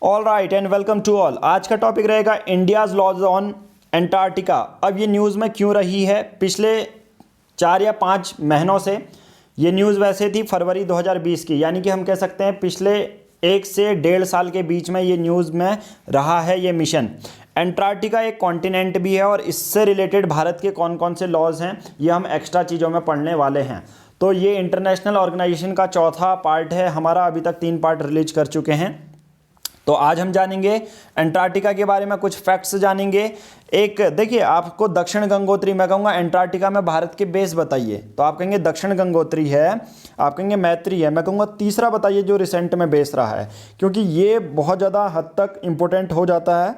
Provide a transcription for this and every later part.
All right and welcome to all. आज का topic रहेगा इंडियाज़ लॉज ऑन एंटार्क्टिका। अब ये न्यूज़ में क्यों रही है? पिछले 4 या 5 महीनों से ये न्यूज़ वैसे थी फरवरी 2020 की, यानी कि हम कह सकते हैं पिछले 1 से 1.5 साल के बीच में ये न्यूज़ में रहा है ये मिशन। एंटार्क्टिका एक कॉन्टिनेंट भी है और इससे रिलेटेड भारत के कौन कौन से लॉज हैं ये हम एक्स्ट्रा चीज़ों में पढ़ने वाले हैं। तो ये इंटरनेशनल ऑर्गेनाइजेशन का चौथा पार्ट है हमारा, अभी तक 3 पार्ट रिलीज कर चुके हैं। तो आज हम जानेंगे एंटार्क्टिका के बारे में, कुछ फैक्ट्स जानेंगे। एक देखिए, आपको दक्षिण गंगोत्री, मैं कहूँगा एंटार्क्टिका में भारत के बेस बताइए, तो आप कहेंगे दक्षिण गंगोत्री है, आप कहेंगे मैत्री है, मैं कहूँगा तीसरा बताइए जो रिसेंट में बेस रहा है, क्योंकि ये बहुत ज़्यादा हद तक इम्पोर्टेंट हो जाता है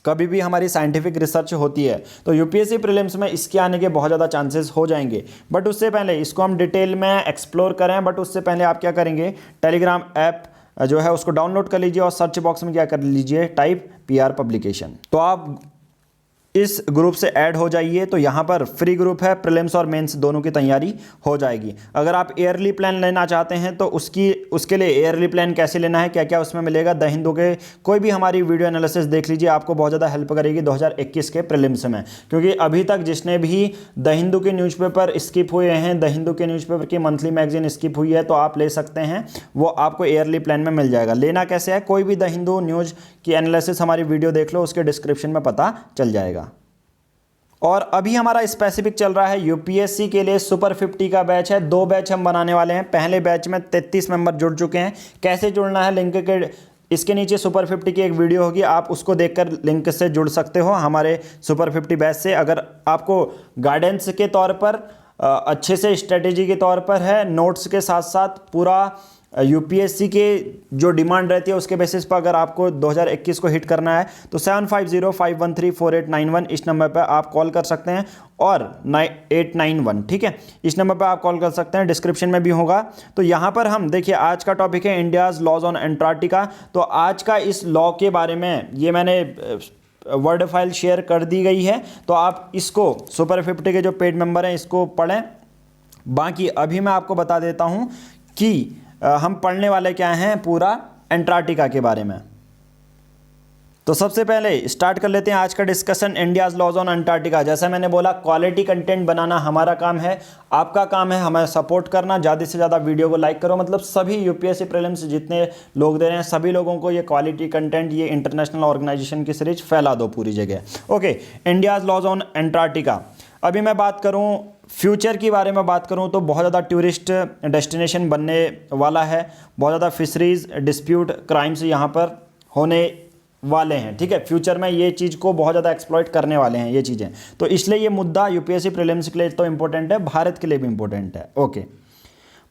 कभी भी हमारी साइंटिफिक रिसर्च होती है। तो यूपीएससी प्रीलिम्स में इसके आने के बहुत ज़्यादा चांसेस हो जाएंगे, बट उससे पहले इसको हम डिटेल में एक्सप्लोर करें। बट उससे पहले आप क्या करेंगे, टेलीग्राम ऐप जो है उसको डाउनलोड कर लीजिए और सर्च बॉक्स में क्या कर लीजिए, टाइप PR पब्लिकेशन। तो आप इस ग्रुप से ऐड हो जाइए। तो यहाँ पर फ्री ग्रुप है, प्रीलिम्स और मेंस दोनों की तैयारी हो जाएगी। अगर आप ईयरली प्लान लेना चाहते हैं तो उसके लिए ईयरली प्लान कैसे लेना है, क्या क्या उसमें मिलेगा, द हिंदू के कोई भी हमारी वीडियो एनालिसिस देख लीजिए, आपको बहुत ज़्यादा हेल्प करेगी 2021 के प्रीलिम्स में। क्योंकि अभी तक जिसने भी द हिंदू के न्यूज़पेपर स्किप हुए हैं, द हिंदू के न्यूज़पेपर की मंथली मैगजीन स्किप हुई है, तो आप ले सकते हैं, वो आपको ईयरली प्लान में मिल जाएगा। लेना कैसे है, कोई भी द हिंदू न्यूज़ की एनालिसिस हमारी वीडियो देख लो, उसके डिस्क्रिप्शन में पता चल जाएगा। और अभी हमारा स्पेसिफिक चल रहा है यूपीएससी के लिए सुपर 50 का बैच है। 2 बैच हम बनाने वाले हैं। पहले बैच में 33 मेंबर जुड़ चुके हैं। कैसे जुड़ना है, लिंक के इसके नीचे सुपर 50 की एक वीडियो होगी, आप उसको देखकर लिंक से जुड़ सकते हो हमारे सुपर 50 बैच से। अगर आपको गाइडेंस के तौर पर अच्छे से स्ट्रेटेजी के तौर पर है, नोट्स के साथ साथ पूरा यूपीएससी के जो डिमांड रहती है उसके बेसिस पर अगर आपको 2021 को हिट करना है तो 7505134891 इस नंबर पर आप कॉल कर सकते हैं, और 891, ठीक है, इस नंबर पर आप कॉल कर सकते हैं, डिस्क्रिप्शन में भी होगा। तो यहाँ पर हम देखिए, आज का टॉपिक है इंडियाज़ लॉज ऑन एंटार्क्टिका। तो आज का इस लॉ के बारे में ये मैंने वर्ड फाइल शेयर कर दी गई है, तो आप इसको सुपर 50 के जो पेड मेंबर हैं इसको पढ़ें। बाकी अभी मैं आपको बता देता हूँ कि हम पढ़ने वाले क्या हैं पूरा एंटार्क्टिका के बारे में। तो सबसे पहले स्टार्ट कर लेते हैं आज का discussion, India's laws on Antarctica. जैसा मैंने बोला, क्वालिटी कंटेंट बनाना हमारा काम है, आपका काम है हमें सपोर्ट करना। ज़्यादा से ज़्यादा वीडियो को लाइक करो, मतलब सभी यूपीएससी प्रीलिम्स जितने लोग दे रहे हैं सभी लोगों को ये क्वालिटी कंटेंट, ये इंटरनेशनल ऑर्गेनाइजेशन की सीरीज फैला दो पूरी जगह। Okay, India's laws on Antarctica. अभी मैं बात करूँ फ्यूचर के बारे में बात करूं तो बहुत ज़्यादा टूरिस्ट डेस्टिनेशन बनने वाला है, बहुत ज़्यादा फिशरीज डिस्प्यूट क्राइम्स यहाँ पर होने वाले हैं, ठीक है। फ्यूचर में ये चीज़ को बहुत ज़्यादा एक्सप्लॉइट करने वाले हैं ये चीज़ें, तो इसलिए ये मुद्दा यूपीएससी प्रीलिम्स के लिए तो इम्पोर्टेंट है, भारत के लिए भी इम्पोर्टेंट है। ओके,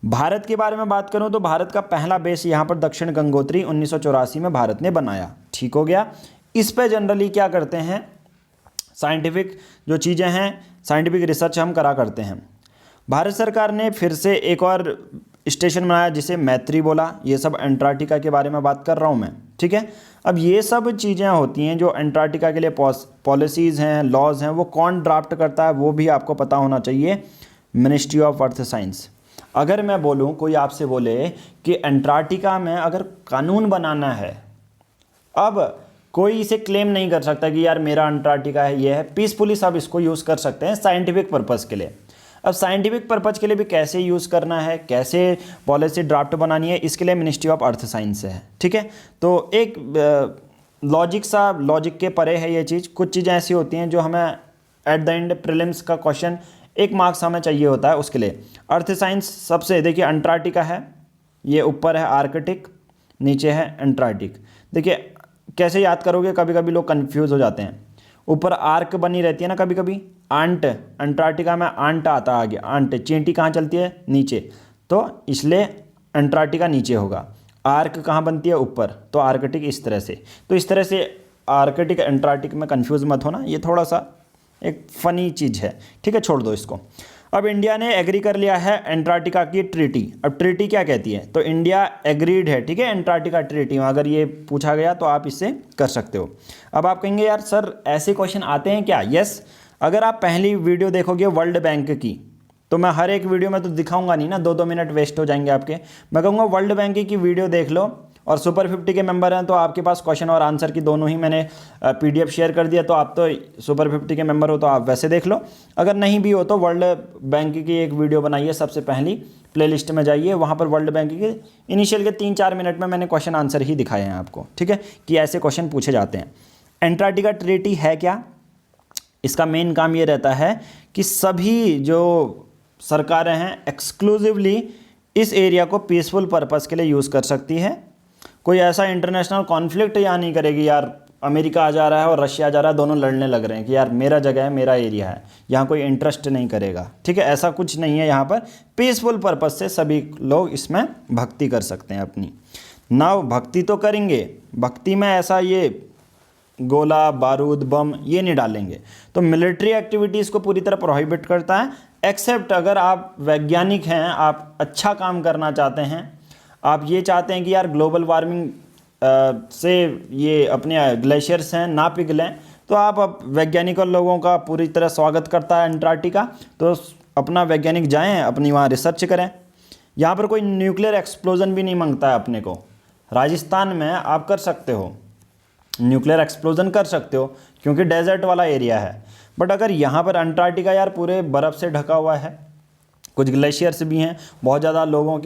भारत के बारे में बात करूँ तो भारत का पहला बेस यहाँ पर दक्षिण गंगोत्री 1984 में भारत ने बनाया, ठीक हो गया। इस पर जनरली क्या करते हैं, साइंटिफिक जो चीज़ें हैं, साइंटिफिक रिसर्च हम करा करते हैं। भारत सरकार ने फिर से एक और स्टेशन बनाया जिसे मैत्री बोला। ये सब एंटार्क्टिका के बारे में बात कर रहा हूँ मैं, ठीक है। अब ये सब चीज़ें होती हैं जो एंटार्क्टिका के लिए पॉलिसीज़ हैं, लॉज हैं, वो कौन ड्राफ्ट करता है वो भी आपको पता होना चाहिए, मिनिस्ट्री ऑफ अर्थ साइंस। अगर मैं बोलूँ, कोई आपसे बोले कि एंटार्क्टिका में अगर कानून बनाना है, अब कोई इसे क्लेम नहीं कर सकता कि यार मेरा अंटार्कटिका है, ये है, पीसफुली सब इसको यूज़ कर सकते हैं साइंटिफिक पर्पज़ के लिए। अब साइंटिफिक पर्पज़ के लिए भी कैसे यूज़ करना है, कैसे पॉलिसी ड्राफ्ट बनानी है, इसके लिए मिनिस्ट्री ऑफ अर्थ साइंस है, ठीक है। तो एक लॉजिक के परे है ये चीज़। कुछ चीज़ें ऐसी होती हैं जो हमें एट द एंड प्रीलिम्स का क्वेश्चन 1 मार्क्स हमें चाहिए होता है, उसके लिए अर्थ साइंस सबसे, देखिए अंटार्कटिका है, ये ऊपर है आर्कटिक, नीचे है एंटार्क्टिक। देखिए कैसे याद करोगे, कभी कभी लोग कंफ्यूज हो जाते हैं। ऊपर आर्क बनी रहती है ना कभी कभी, आंट, अंटार्कटिका में आंट आता है आगे, आंट, चींटी कहाँ चलती है, नीचे, तो इसलिए अंटार्कटिका नीचे होगा। आर्क कहाँ बनती है, ऊपर, तो आर्कटिक इस तरह से। तो इस तरह से आर्कटिक अंटार्कटिक में कंफ्यूज मत होना, ये थोड़ा सा एक फ़नी चीज़ है, ठीक है, छोड़ दो इसको। अब इंडिया ने एग्री कर लिया है एंटार्क्टिका की ट्रीटी। अब ट्रीटी क्या कहती है, तो इंडिया एग्रीड है, ठीक है, एंटार्क्टिका ट्रीटी में। अगर ये पूछा गया तो आप इससे कर सकते हो। अब आप कहेंगे यार सर ऐसे क्वेश्चन आते हैं क्या? यस, अगर आप पहली वीडियो देखोगे वर्ल्ड बैंक की, तो मैं हर एक वीडियो में तो दिखाऊंगा नहीं ना, 2-2 मिनट वेस्ट हो जाएंगे आपके। मैं कहूँगा वर्ल्ड बैंक की वीडियो देख लो, और सुपर 50 के मेंबर हैं तो आपके पास क्वेश्चन और आंसर की दोनों ही मैंने PDF शेयर कर दिया, तो आप तो सुपर 50 के मेंबर हो तो आप वैसे देख लो। अगर नहीं भी हो तो वर्ल्ड बैंक की एक वीडियो बनाई है, सबसे पहली प्लेलिस्ट में जाइए, वहाँ पर वर्ल्ड बैंक के इनिशियल के 3-4 मिनट में मैंने क्वेश्चन आंसर ही दिखाए हैं आपको, ठीक है, कि ऐसे क्वेश्चन पूछे जाते हैं। एंटार्क्टिका ट्रीटी है क्या? इसका मेन काम ये रहता है कि सभी जो सरकारें हैं एक्सक्लूसिवली इस एरिया को पीसफुल पर्पस के लिए यूज़ कर सकती है। कोई ऐसा इंटरनेशनल कॉन्फ्लिक्ट यहाँ नहीं करेगी, यार अमेरिका आ जा रहा है और रशिया आ जा रहा है, दोनों लड़ने लग रहे हैं कि यार मेरा जगह है, मेरा एरिया है, यहाँ कोई इंटरेस्ट नहीं करेगा, ठीक है, ऐसा कुछ नहीं है। यहाँ पर पीसफुल पर्पस से सभी लोग इसमें भक्ति कर सकते हैं अपनी। ना भक्ति तो करेंगे, भक्ति में ऐसा ये गोला बारूद बम ये नहीं डालेंगे, तो मिलिट्री एक्टिविटीज़ को पूरी तरह प्रोहिबिट करता है, एक्सेप्ट अगर आप वैज्ञानिक हैं, आप अच्छा काम करना चाहते हैं, आप ये चाहते हैं कि यार ग्लोबल वार्मिंग से ये अपने ग्लेशियर्स हैं ना पिघलें, तो आप वैज्ञानिक और लोगों का पूरी तरह स्वागत करता है अंटार्कटिका, तो अपना वैज्ञानिक जाएं, अपनी वहाँ रिसर्च करें। यहाँ पर कोई न्यूक्लियर एक्सप्लोजन भी नहीं मांगता है अपने को। राजस्थान में आप कर सकते हो, न्यूक्लियर एक्सप्लोजन कर सकते हो क्योंकि डेजर्ट वाला एरिया है, बट अगर यहाँ पर अंटार्कटिका यार पूरे बर्फ़ से ढका हुआ है, कुछ ग्लेशियर्स भी हैं, बहुत ज़्यादा लोगों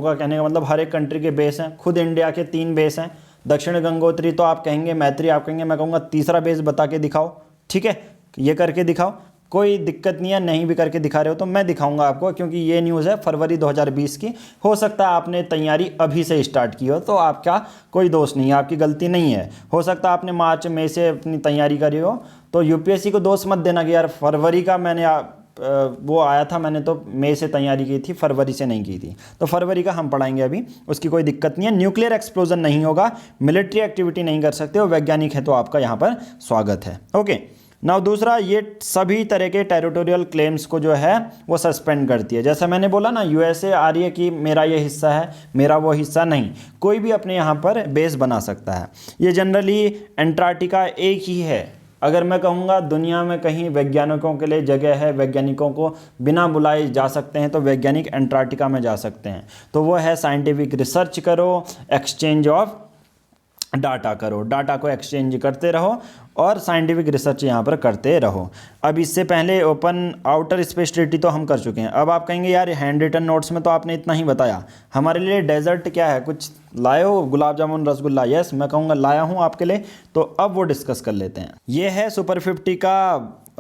का कहने का मतलब हर एक कंट्री के बेस हैं, खुद इंडिया के 3 बेस हैं, दक्षिण गंगोत्री तो आप कहेंगे, मैत्री आप कहेंगे, मैं कहूँगा तीसरा बेस बता के दिखाओ, ठीक है, ये करके दिखाओ, कोई दिक्कत नहीं है। नहीं भी करके दिखा रहे हो तो मैं दिखाऊंगा आपको, क्योंकि ये न्यूज़ है फरवरी 2020 की। हो सकता है आपने तैयारी अभी से स्टार्ट की हो, तो आपका कोई दोष नहीं है, आपकी गलती नहीं है। हो सकता है आपने मार्च मई से अपनी तैयारी करी हो, तो UPSC को दोष मत देना कि यार फरवरी का मैंने वो आया था, मैंने तो मई से तैयारी की थी, फरवरी से नहीं की थी। तो फरवरी का हम पढ़ाएंगे अभी, उसकी कोई दिक्कत नहीं है। न्यूक्लियर एक्सप्लोजन नहीं होगा, मिलिट्री एक्टिविटी नहीं कर सकते हो, वैज्ञानिक है तो आपका यहाँ पर स्वागत है। ओके नाउ दूसरा, ये सभी तरह के टेरिटोरियल क्लेम्स को जो है वो सस्पेंड करती है। जैसा मैंने बोला ना, USA आ रही है कि मेरा ये हिस्सा है, मेरा वो हिस्सा नहीं, कोई भी अपने यहाँ पर बेस बना सकता है। ये जनरली एंटार्क्टिका एक ही है। अगर मैं कहूँगा दुनिया में कहीं वैज्ञानिकों के लिए जगह है, वैज्ञानिकों को बिना बुलाए जा सकते हैं, तो वैज्ञानिक एंटार्क्टिका में जा सकते हैं। तो वो है साइंटिफिक रिसर्च करो, एक्सचेंज ऑफ डाटा करो, डाटा को एक्सचेंज करते रहो और साइंटिफिक रिसर्च यहाँ पर करते रहो। अब इससे पहले ओपन आउटर स्पेस ट्रीटी तो हम कर चुके हैं। अब आप कहेंगे यार हैंड रिटन नोट्स में तो आपने इतना ही बताया, हमारे लिए डेजर्ट क्या है, कुछ लाए हो? गुलाब जामुन रसगुल्ला? यस, मैं कहूँगा लाया हूँ आपके लिए। तो अब वो डिस्कस कर लेते हैं। ये है सुपर 50 का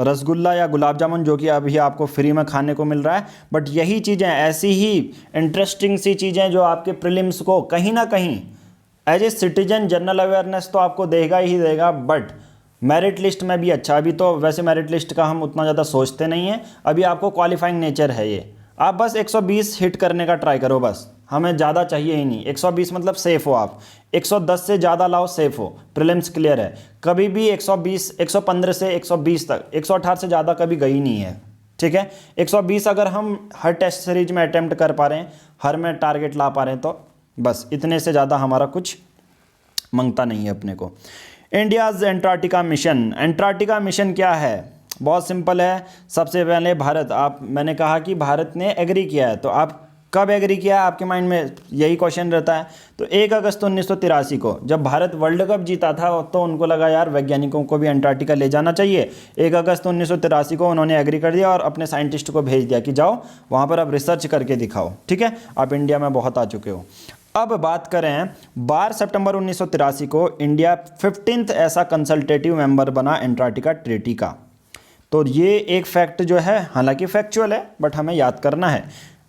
रसगुल्ला या गुलाब जामुन, जो कि अभी आपको फ्री में खाने को मिल रहा है। बट यही चीज़ें, ऐसी ही इंटरेस्टिंग सी चीज़ें जो आपके प्रीलिम्स को कहीं ना कहीं as a citizen general awareness तो आपको देगा ही देगा, बट मेरिट लिस्ट में भी अच्छा। अभी तो वैसे मेरिट लिस्ट का हम उतना ज़्यादा सोचते नहीं हैं, अभी आपको क्वालिफाइंग नेचर है ये। आप बस 120 हिट करने का ट्राई करो, बस हमें ज़्यादा चाहिए ही नहीं। 120 मतलब सेफ़ हो आप, 110 से ज़्यादा लाओ सेफ़ हो, प्रीलिम्स क्लियर है। कभी भी 120, 115 से 120 तक, 118 से ज़्यादा कभी गई नहीं है, ठीक है। 120 अगर हम हर टेस्ट सीरीज में अटैम्प्ट कर पा रहे हैं, हर में टारगेट ला पा रहे हैं, तो बस इतने से ज़्यादा हमारा कुछ मंगता नहीं है अपने को। India's Antarctica mission. Antarctica mission क्या है? बहुत सिंपल है। सबसे पहले भारत, मैंने कहा कि भारत ने एग्री किया है, तो आप कब एग्री किया है आपके माइंड में यही क्वेश्चन रहता है। तो 1 अगस्त 1983 को जब भारत वर्ल्ड कप जीता था, तो उनको लगा यार वैज्ञानिकों को भी अंटार्कटिका ले जाना चाहिए। 1 अगस्त 1983 को उन्होंने एग्री कर दिया और अपने साइंटिस्ट को भेज दिया कि जाओ वहाँ पर अब रिसर्च करके दिखाओ, ठीक है। आप इंडिया में बहुत आ चुके हो। अब बात करें 12 सितंबर 1983 को इंडिया 15th ऐसा कंसल्टेटिव मेंबर बना एंटार्क्टिका ट्रीटी का। तो ये एक फैक्ट जो है, हालांकि फैक्चुअल है बट हमें याद करना है।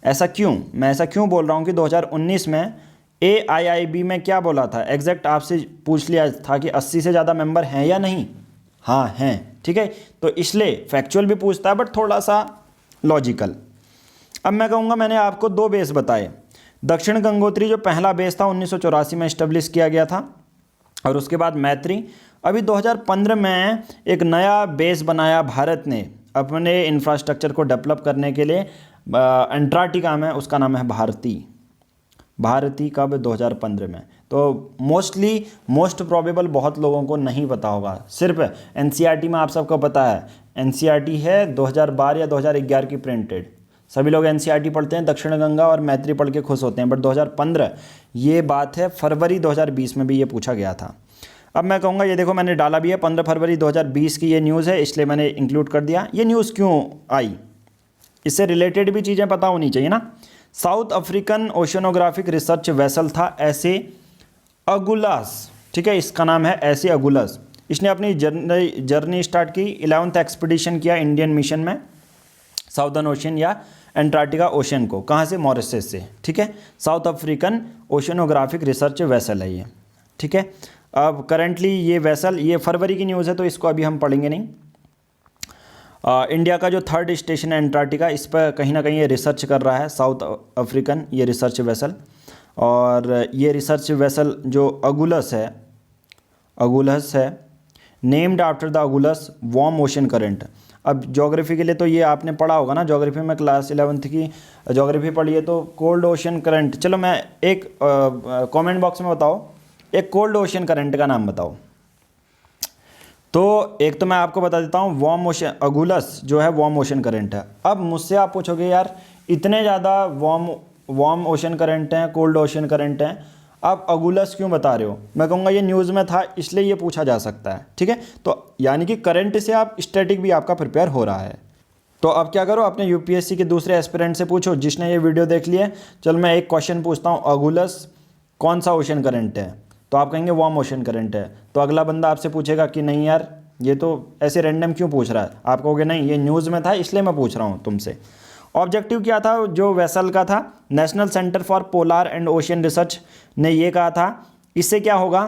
ऐसा क्यों, मैं ऐसा क्यों बोल रहा हूँ कि 2019 में AIIB में क्या बोला था एग्जैक्ट, आपसे पूछ लिया था कि 80 से ज़्यादा मेंबर हैं या नहीं। हाँ हैं, ठीक है। तो इसलिए फैक्चुअल भी पूछता है बट थोड़ा सा लॉजिकल। अब मैं कहूँगा मैंने आपको 2 बेस बताए। दक्षिण गंगोत्री जो पहला बेस था 1984 में इस्टेब्लिश किया गया था, और उसके बाद मैत्री। अभी 2015 में एक नया बेस बनाया भारत ने अपने इंफ्रास्ट्रक्चर को डेवलप करने के लिए अंटार्कटिका में, उसका नाम है भारती। कब? 2015 में। तो मोस्ट प्रोबेबल बहुत लोगों को नहीं पता होगा, सिर्फ NCERT में आप सबको पता है। NCERT है 2012 या 2011 की प्रिंटेड, सभी लोग एनसीईआरटी पढ़ते हैं, दक्षिण गंगा और मैत्री पढ़ के खुश होते हैं, बट 2015 ये बात है, फरवरी 2020 में भी ये पूछा गया था। अब मैं कहूँगा ये देखो मैंने डाला भी है, 15 फरवरी 2020 की ये न्यूज़ है, इसलिए मैंने इंक्लूड कर दिया। ये न्यूज़ क्यों आई, इससे रिलेटेड भी चीज़ें पता होनी चाहिए ना। South African oceanographic research vessel था एसे अगुलस, ठीक है, इसका नाम है एसे अगुलस। इसने अपनी जर्नी स्टार्ट की, 11th एक्सपीडिशन किया इंडियन मिशन में साउदर्न ओशन या एंटार्क्टिका ओशन को, कहाँ से, मॉरिशस से, ठीक है। South African oceanographic research vessel है ये, ठीक है। अब करंटली ये वेसल, ये फरवरी की न्यूज़ है तो इसको अभी हम पढ़ेंगे नहीं। इंडिया का जो 3rd स्टेशन है एंटार्क्टिका, इस पर कहीं ना कहीं ये रिसर्च कर रहा है साउथ अफ्रीकन ये रिसर्च वेसल। और ये रिसर्च वेसल जो अगुलस है named after the Agulhas warm ocean current. अब ज्योग्राफी के लिए तो ये आपने पढ़ा होगा ना, ज्योग्राफी में क्लास 11th की ज्योग्राफी पढ़ी है तो कोल्ड ओशन करंट। चलो मैं एक कमेंट बॉक्स में बताओ, एक कोल्ड ओशन करंट का नाम बताओ। तो एक तो मैं आपको बता देता हूँ, वार्म ओशन, अगुलस जो है वार्म ओशन करंट है। अब मुझसे आप पूछोगे यार इतने ज़्यादा वार्म ओशन करंट हैं, कोल्ड ओशन करंट हैं, आप अगुलस क्यों बता रहे हो? मैं कहूँगा ये न्यूज़ में था इसलिए ये पूछा जा सकता है, ठीक है। तो यानी कि करंट से आप स्टैटिक भी आपका प्रिपेयर हो रहा है। तो अब क्या करो, अपने यूपीएससी के दूसरे एस्पिरेंट से पूछो जिसने ये वीडियो देख लिया। चल मैं एक क्वेश्चन पूछता हूँ, अगुलस कौन सा ओशन करंट है? तो आप कहेंगे वार्म ओशन करंट है। तो अगला बंदा आपसे पूछेगा कि नहीं यार ये तो ऐसे रैंडम क्यों पूछ रहा है? आप कहोगे नहीं ये न्यूज़ में था इसलिए मैं पूछ रहा हूँ तुमसे। ऑब्जेक्टिव क्या था जो वेसल का था? National centre for polar and ocean research ने ये कहा था, इससे क्या होगा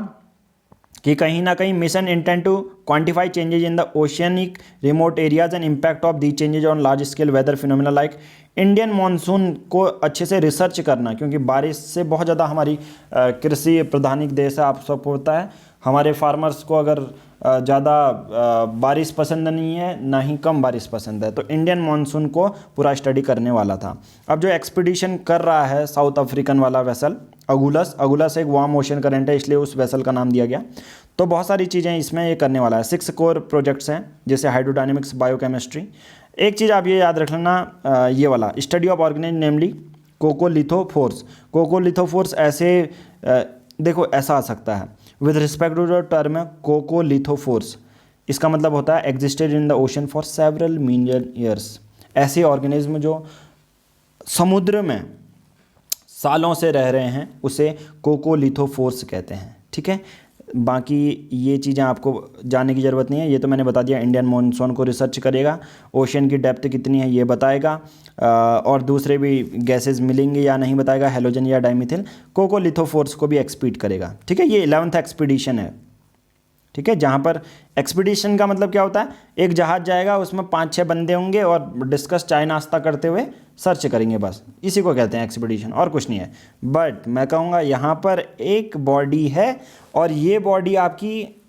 कि कहीं ना कहीं mission intent to quantify changes in the oceanic remote areas and impact of the changes on large scale weather phenomena like Indian monsoon को अच्छे से रिसर्च करना, क्योंकि बारिश से बहुत ज़्यादा हमारी कृषि प्रधानिक देश है, आप सबको पता है। हमारे फार्मर्स को अगर ज़्यादा बारिश पसंद नहीं है ना ही कम बारिश पसंद है, तो इंडियन मानसून को पूरा स्टडी करने वाला था। अब जो एक्सपीडिशन कर रहा है साउथ अफ्रीकन वाला वेसल अगुलस एक वार्म ओशन करंट है इसलिए उस वेसल का नाम दिया गया। तो बहुत सारी चीज़ें इसमें ये करने वाला है। 6 कोर प्रोजेक्ट्स हैं जैसे हाइड्रोडायनेमिक्स, बायोकेमिस्ट्री। एक चीज़ आप ये याद रख लेना, ये वाला study of organism namely coccolithophores. Coccolithophores ऐसे देखो ऐसा आ सकता है with respect to the term coccolithophores, इसका मतलब होता है existed in the ocean for several million years. ऐसे ऑर्गेनिज्म जो समुद्र में सालों से रह रहे हैं उसे कोकोलिथोफोर्स कहते हैं, ठीक है। बाकी ये चीज़ें आपको जानने की ज़रूरत नहीं है, ये तो मैंने बता दिया। इंडियन मॉनसून को रिसर्च करेगा, ओशन की डेप्थ कितनी है ये बताएगा, और दूसरे भी गैसेस मिलेंगे या नहीं बताएगा, हेलोजन या डाइमिथिल। कोकोलिथोफोर्स को भी एक्सपीड करेगा, ठीक है। ये 11th एक्सपीडिशन है, ठीक है। जहाँ पर एक्सपीडिशन का मतलब क्या होता है, एक जहाज़ जाएगा उसमें 5-6 बंदे होंगे और डिस्कस चाय नाश्ता करते हुए सर्च करेंगे, बस इसी को कहते हैं एक्सपीडिशन, और कुछ नहीं है। बट मैं कहूँगा यहाँ पर एक बॉडी है और ये बॉडी आपकी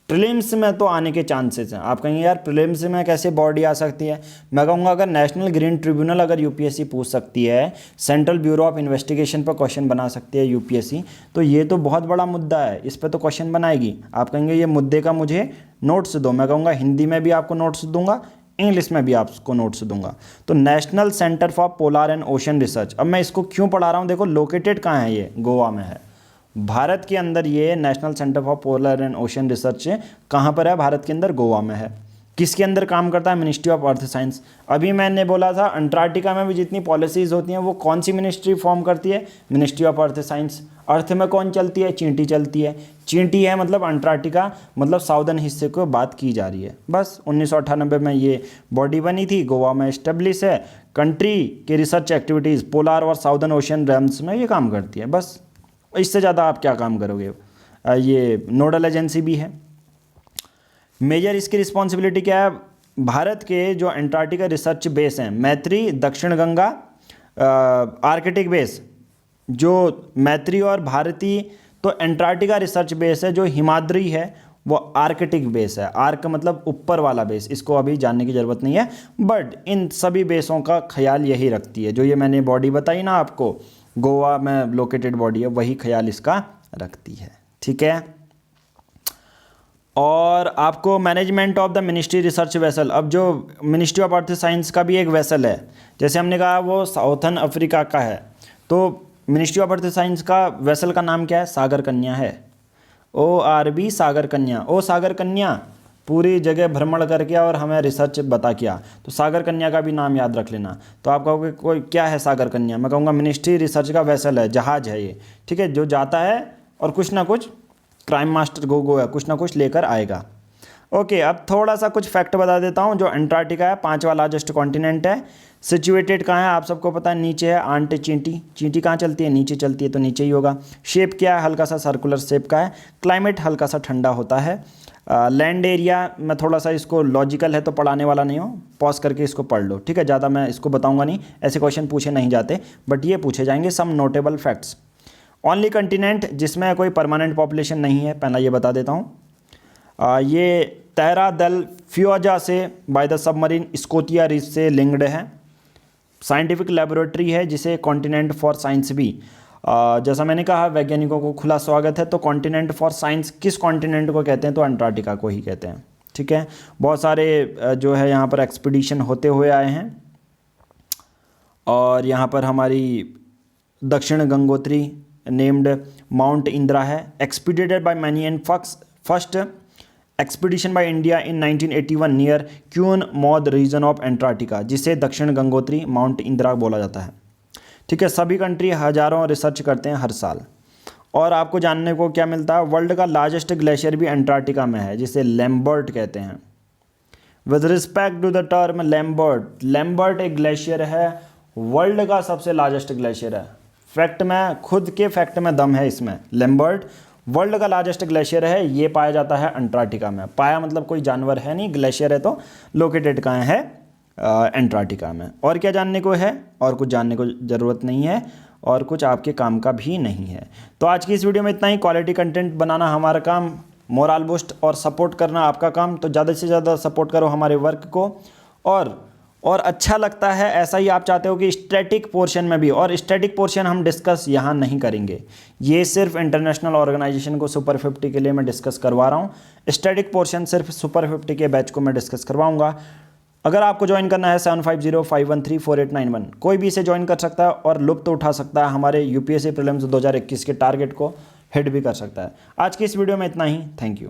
प्रीलिम्स में तो आने के चांसेस हैं। आप कहेंगे यार प्रीलिम्स में कैसे बॉडी आ सकती है? मैं कहूँगा अगर नेशनल ग्रीन ट्रिब्यूनल अगर यूपीएससी पूछ सकती है, सेंट्रल ब्यूरो ऑफ इन्वेस्टिगेशन पर क्वेश्चन बना सकती है यूपीएससी, तो ये तो बहुत बड़ा मुद्दा है, इस पर तो क्वेश्चन बनाएगी। आप कहेंगे ये मुद्दे का मुझे नोट्स दो, मैं कहूँगा हिंदी में भी आपको नोट्स दूंगा, इंग्लिश में भी आपको नोट्स दूंगा। तो national centre for polar and ocean research, अब मैं इसको क्यों पढ़ा रहा हूँ, देखो लोकेटेड कहाँ है, ये गोवा में है, भारत के अंदर। ये national centre for polar and ocean research कहाँ पर है? भारत के अंदर, गोवा में है। किसके अंदर काम करता है? Ministry of earth science. अभी मैंने बोला था अंटार्कटिका में भी जितनी पॉलिसीज़ होती हैं वो कौन सी मिनिस्ट्री फॉर्म करती है? Ministry of earth science. Earth में कौन चलती है? चींटी चलती है। चींटी है मतलब अंटार्कटिका, मतलब साउदर्न हिस्से को बात की जा रही है। बस 1998 में ये बॉडी बनी थी, गोवा में इस्टेब्लिश है। कंट्री के रिसर्च एक्टिविटीज़ पोलार और साउदर्न ओशन रेम्स में ये काम करती है, बस इससे ज़्यादा आप क्या काम करोगे। ये नोडल एजेंसी भी है। मेजर इसकी रिस्पॉन्सिबिलिटी क्या है? भारत के जो अंटार्कटिका रिसर्च बेस हैं, मैत्री, दक्षिण गंगा, आर्कटिक बेस, जो मैत्री और भारती, तो अंटार्कटिका रिसर्च बेस है। जो हिमाद्री है वो आर्कटिक बेस है। आर्क मतलब ऊपर वाला बेस, इसको अभी जानने की ज़रूरत नहीं है, बट इन सभी बेसों का ख्याल यही रखती है। जो ये मैंने बॉडी बताई ना आपको, गोवा में लोकेटेड बॉडी है, वही ख्याल इसका रखती है, ठीक है। और आपको management of the ministry research vessel, अब जो मिनिस्ट्री ऑफ अर्थ साइंस का भी एक वेसल है, जैसे हमने कहा वो साउथर्न अफ्रीका का है, तो मिनिस्ट्री ऑफ अर्थ साइंस का वेसल का नाम क्या है? सागर कन्या है। ORB सागर कन्या। ओ सागर कन्या पूरी जगह भ्रमण करके और हमें रिसर्च बता किया, तो सागर कन्या का भी नाम याद रख लेना। तो आप कहोगे कोई क्या है सागर कन्या, मैं कहूँगा मिनिस्ट्री रिसर्च का वेसल है, जहाज़ है ये, ठीक है, जो जाता है और कुछ ना कुछ क्राइम मास्टर गो है, कुछ ना कुछ लेकर आएगा। ओके, अब थोड़ा सा कुछ फैक्ट बता देता हूँ। जो अंटार्कटिका है 5वां लार्जेस्ट कॉन्टिनेंट है। सिचुएटेड कहाँ है? आप सबको पता है, नीचे है। आंट चींटी, चींटी कहाँ चलती है? नीचे चलती है, तो नीचे ही होगा। शेप क्या है? हल्का सा सर्कुलर शेप का है। क्लाइमेट हल्का सा ठंडा होता है। लैंड एरिया, मैं थोड़ा सा इसको लॉजिकल है तो पढ़ाने वाला नहीं हूँ, पॉज करके इसको पढ़ लो, ठीक है, ज़्यादा मैं इसको बताऊँगा नहीं, ऐसे क्वेश्चन पूछे नहीं जाते, बट ये पूछे जाएंगे सम नोटेबल फैक्ट्स। ओनली कंटिनेंट जिसमें कोई परमानेंट पॉपुलेशन नहीं है, पहला ये बता देता हूँ। ये तेरा दल फ्यूजा से बाय द सबमरीन स्कोतिया रीफ से लिंक्ड है। साइंटिफिक लेबोरेटरी है जिसे कॉन्टिनेंट फॉर साइंस भी, जैसा मैंने कहा वैज्ञानिकों को खुला स्वागत है। तो कॉन्टिनेंट फॉर साइंस किस कॉन्टिनेंट को कहते हैं? तो अंटार्कटिका को ही कहते हैं, ठीक है। बहुत सारे जो है यहाँ पर एक्सपीडिशन होते हुए आए हैं, और यहाँ पर हमारी दक्षिण गंगोत्री नेम्ड माउंट इंदिरा है। Expedited by many and first expedition by India in 1981 near Queen Maud region of Antarctica, जिसे दक्षिण गंगोत्री माउंट इंदिरा बोला जाता है, ठीक है। सभी कंट्री हज़ारों रिसर्च करते हैं हर साल। और आपको जानने को क्या मिलता है? वर्ल्ड का लार्जेस्ट ग्लेशियर भी अंटार्कटिका में है, जिसे लैम्बर्ट कहते हैं। With respect to the term Lambert, Lambert एक ग्लेशियर है, वर्ल्ड का सबसे लार्जेस्ट ग्लेशियर है। फैक्ट में, खुद के फैक्ट में दम है इसमें। लैम्बर्ट वर्ल्ड का लार्जेस्ट ग्लेशियर है, ये पाया जाता है अंटार्कटिका में। पाया मतलब कोई जानवर है नहीं, ग्लेशियर है, तो लोकेटेड कहाँ है? अंटार्कटिका में। और क्या जानने को है? और कुछ जानने को ज़रूरत नहीं है, और कुछ आपके काम का भी नहीं है। तो आज की इस वीडियो में इतना ही। क्वालिटी कंटेंट बनाना हमारा काम, मोरल बूस्ट और सपोर्ट करना आपका काम। तो ज़्यादा से ज़्यादा सपोर्ट करो हमारे वर्क को, और अच्छा लगता है, ऐसा ही आप चाहते हो कि स्टैटिक पोर्शन में भी, और स्टैटिक पोर्शन हम डिस्कस यहाँ नहीं करेंगे, ये सिर्फ इंटरनेशनल ऑर्गेनाइजेशन को सुपर 50 के लिए मैं डिस्कस करवा रहा हूँ। स्टैटिक पोर्शन सिर्फ सुपर 50 के बैच को मैं डिस्कस करवाऊँगा। अगर आपको ज्वाइन करना है 7505134891, कोई भी इसे ज्वाइन कर सकता है और लुत्फ़ उठा सकता है, हमारे UPSC प्रीलिम्स 2021 के टारगेट को हिट भी कर सकता है। आज की इस वीडियो में इतना ही। Thank you.